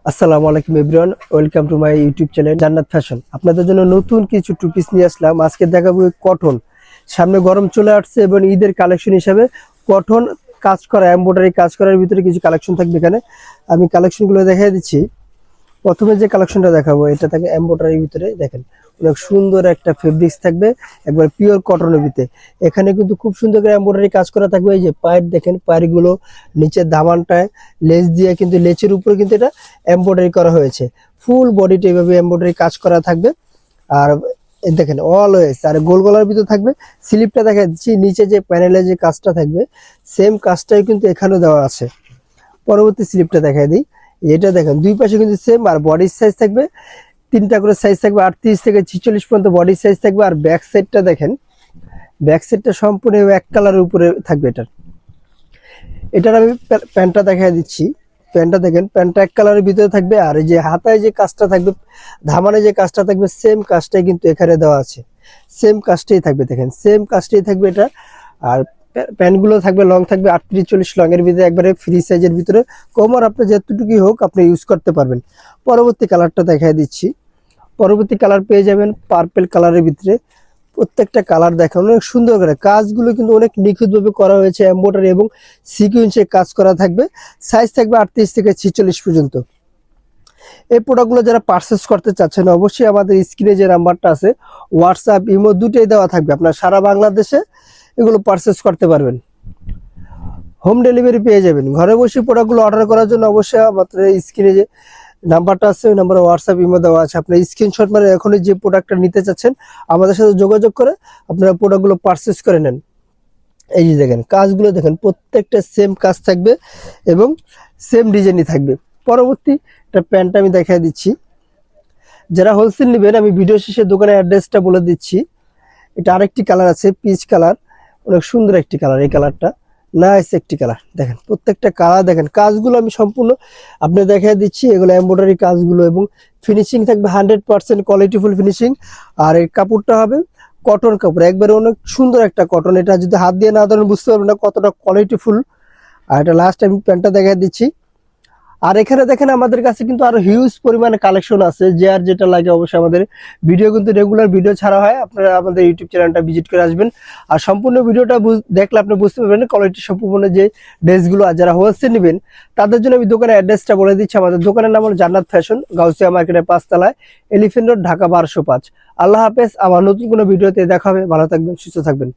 আসসালামু আলাইকুম everyone, welcome to my YouTube channel জান্নাত ফ্যাশন। আপনাদের জন্য নতুন কিছু টু পিস নিয়ে আসলাম। আজকে দেখাবো কটন। সামনে গরম চলে আসছে এবং ঈদের কালেকশন হিসাবে কটন কাজ করা, এমব্রয়ডারি কাজ করার ভিতরে কিছু কালেকশন থাকবে। এখানে আমি কালেকশনগুলো দেখাই দিচ্ছি। প্রথমে যে কালেকশনটা দেখাবো এটা থাকে এমব্রয়ডারির ভিতরে। দেখেন অনেক সুন্দর একটা ফেব্রিক্স থাকবে, একবার পিওর কটনের ভিতরে। এখানে কিন্তু খুব সুন্দর করে এমব্রয়ডারি কাজ করা থাকবে। এই যে পায়ের দেখেন, পায়ের গুলো নিচের দামানটায় লেস দিয়ে কিন্তু লেচের উপরে কিন্তু এটা এমব্রয়ডারি করা হয়েছে। ফুল বডিটা এইভাবে এমব্রয়ডারি কাজ করা থাকবে। আর এই দেখেন অলওয়েজ আর গোল গলার ভিতরে থাকবে। স্লিপটা দেখা যাচ্ছে, নিচে যে প্যানেলে যে কাজটা থাকবে সেম কাজটাই কিন্তু এখানেও দেওয়া আছে। পরবর্তী স্লিপটা দেখাই দিই। এটা দেখেন দুই পাশে কিন্তু সেম, আর বডির সাইজ থাকবে তিনটা করে সাইজ থাকবে, 38 থেকে 46 পর্যন্ত বডির সাইজ থাকবে। আর ব্যাক সাইডটা দেখেন, ব্যাক সাইডটা সম্পূর্ণ এক কালারের উপরে থাকবে। এটার আমি প্যান্টটা দেখাই দিচ্ছি। প্যান্টটা দেখেন, প্যান্টটা এক কালারের ভিতরে থাকবে। আর এই যে হাতায় যে কাজটা থাকবে, ধামানে যে কাজটা থাকবে সেম কাজটাই কিন্তু এখানে দেওয়া আছে। সেম কাজটাই থাকবে, দেখেন সেম কাজটাই থাকবে এটা। আর প্যান্টগুলো থাকবে লং, থাকবে 38-40 লং এর ভিতরে, একবারে ফ্রি সাইজের ভিতরে। কোমর আপনার যতটুকুই হোক আপনি ইউজ করতে পারবেন। পরবর্তী কালারটা দেখাই দিচ্ছি। পরবর্তী কালার পেয়ে যাবেন পার্পল কালারের ভিতরে। প্রত্যেকটা কালার দেখেন অনেক সুন্দর করে, কাজগুলো কিন্তু অনেক নিখুঁতভাবে করা হয়েছে। এমব্রয়ডারি এবং সিকুয়েন্সে কাজ করা থাকবে। সাইজ থাকবে 38 থেকে 46 পর্যন্ত। এই প্রোডাক্টগুলো যারা পারচেস করতে চাচ্ছেন অবশ্যই আমাদের স্ক্রিনে যে নাম্বারটা আছে, হোয়াটসঅ্যাপ ইমো দুটোই দেওয়া থাকবে। আপনার সারা বাংলাদেশে এগুলো পারচেস করতে পারবেন। হোম ডেলিভারি পেয়ে যাবেন। ঘরে বসে প্রোডাক্টগুলো অর্ডার করার জন্য অবশ্যই আমাদের স্ক্রিনে যে নাম্বারটা আছে ওই নাম্বারে হোয়াটসঅ্যাপ ইমো দেওয়া আছে। আপনার স্ক্রিনশট মানে এখনই যে প্রোডাক্টটা নিতে চাচ্ছেন আমাদের সাথে যোগাযোগ করে আপনারা প্রোডাক্টগুলো পারচেস করে নেন। এই যে দেখেন কাজগুলো দেখেন, প্রত্যেকটা সেম কাজ থাকবে এবং সেম ডিজাইনই থাকবে। পরবর্তী একটা প্যান্ট আমি দেখাই দিচ্ছি। যারা হোলসেল নেবেন আমি ভিডিও শেষে দোকানের অ্যাড্রেসটা বলে দিচ্ছি। এটা আরেকটি কালার আছে, পিচ কালার, অনেক সুন্দর একটি কালার। এই কালারটা নাইস একটি কালার। দেখেন প্রত্যেকটা কালার দেখেন, কাজগুলো আমি সম্পূর্ণ আপনি দেখাই দিচ্ছি। এগুলো এমব্রয়ডারি কাজগুলো এবং ফিনিশিং থাকবে 100% কোয়ালিটিফুল ফিনিশিং। আর এই কাপড়টা হবে কটন কাপড়, একবারে অনেক সুন্দর একটা কটন। এটা যদি হাত দিয়ে না ধরেন বুঝতে পারবেন না কতটা কোয়ালিটিফুল। আর এটা লাস্ট আমি প্যান্টটা দেখাই দিচ্ছি। আর এখানে দেখেন আমাদের কাছে কিন্তু আরো হিউজ পরিমাণে কালেকশন আছে। যে আর যেটা লাগে অবশ্যই আমাদের ভিডিও কিন্তু রেগুলার ভিডিও ছাড়া হয়, আপনারা আমাদের ইউটিউব চ্যানেলটা ভিজিট করে আসবেন। আর সম্পূর্ণ ভিডিওটা দেখলে আপনি বুঝতে পারবেন কোয়ালিটি সম্পূর্ণ যে ড্রেসগুলো। আর যারা হোলসেল নেবেন তাদের জন্য আমি দোকানের অ্যাড্রেসটা বলে দিচ্ছি। আমাদের দোকানের নাম হলো জান্নাত ফ্যাশন, গাউসিয়া মার্কেটের 5 তলায়, এলিফ্যান্ট রোড, ঢাকা 1205। আল্লাহ হাফেজ। আমার নতুন কোনো ভিডিওতে দেখা হবে। ভালো থাকবেন, সুস্থ থাকবেন।